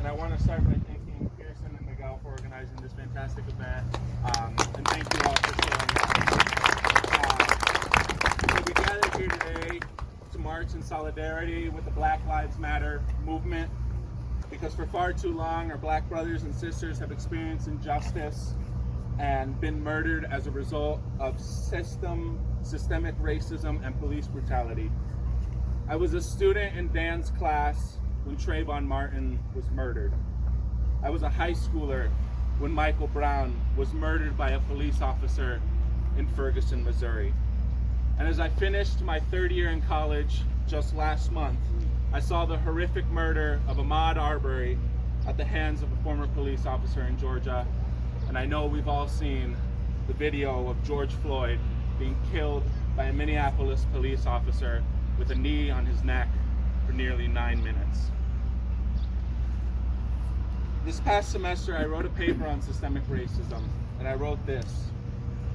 And I want to start by thanking Pearson and Miguel for organizing this fantastic event. And thank you all for showing up. So we gathered here today to march in solidarity with the Black Lives Matter movement, because for far too long our Black brothers and sisters have experienced injustice and been murdered as a result of systemic racism and police brutality. I was a student in Dan's class when Trayvon Martin was murdered. I was a high schooler when Michael Brown was murdered by a police officer in Ferguson, Missouri. And as I finished my third year in college just last month, I saw the horrific murder of Ahmaud Arbery at the hands of a former police officer in Georgia. And I know we've all seen the video of George Floyd being killed by a Minneapolis police officer with a knee on his neck for nearly 9 minutes. This past semester, I wrote a paper on systemic racism, and I wrote this: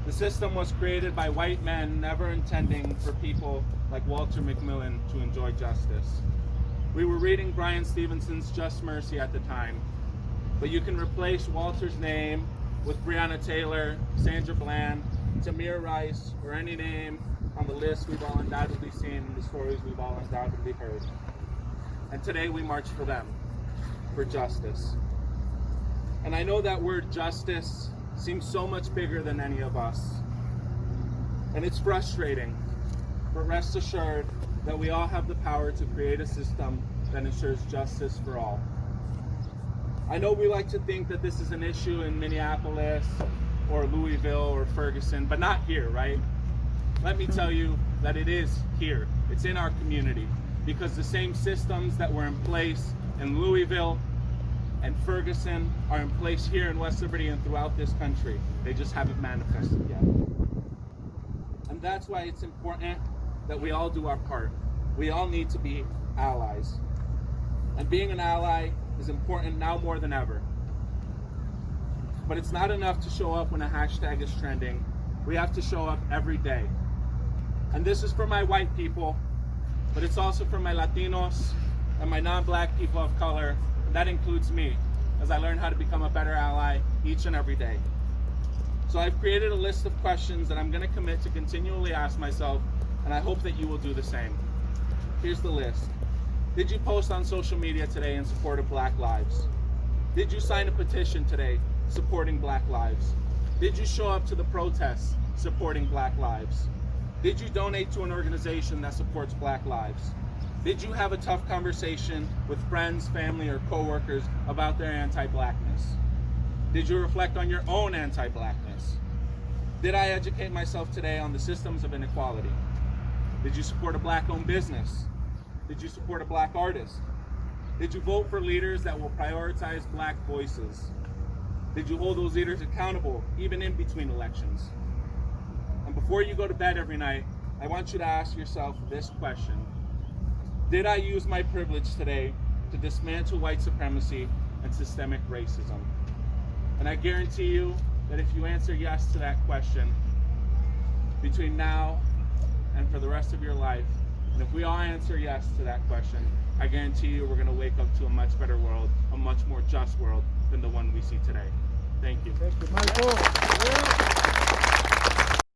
the system was created by white men never intending for people like Walter McMillian to enjoy justice. We were reading Bryan Stevenson's Just Mercy at the time, but you can replace Walter's name with Breonna Taylor, Sandra Bland, Tamir Rice, or any name on the list we've all undoubtedly seen and the stories we've all undoubtedly heard. And today we march for them, for justice. And I know that word justice seems so much bigger than any of us. And it's frustrating, but rest assured that we all have the power to create a system that ensures justice for all. I know we like to think that this is an issue in Minneapolis or Louisville or Ferguson, but not here, right? Let me tell you that it is here. It's in our community, because the same systems that were in place in Louisville and Ferguson are in place here in West Liberty and throughout this country. They just haven't manifested yet. And that's why it's important that we all do our part. We all need to be allies. And being an ally is important now more than ever. But it's not enough to show up when a hashtag is trending. We have to show up every day. And this is for my white people, but it's also for my Latinos and my non-Black people of color. And that includes me, as I learn how to become a better ally each and every day. So I've created a list of questions that I'm going to commit to continually ask myself, and I hope that you will do the same. Here's the list. Did you post on social media today in support of Black lives? Did you sign a petition today supporting Black lives? Did you show up to the protests supporting Black lives? Did you donate to an organization that supports Black lives? Did you have a tough conversation with friends, family, or coworkers about their anti-Blackness? Did you reflect on your own anti-Blackness? Did I educate myself today on the systems of inequality? Did you support a Black-owned business? Did you support a Black artist? Did you vote for leaders that will prioritize Black voices? Did you hold those leaders accountable, even in between elections? And before you go to bed every night, I want you to ask yourself this question: did I use my privilege today to dismantle white supremacy and systemic racism? And I guarantee you that if you answer yes to that question, between now and for the rest of your life, and if we all answer yes to that question, I guarantee you we're going to wake up to a much better world, a much more just world than the one we see today. Thank you. Thank you, Michael.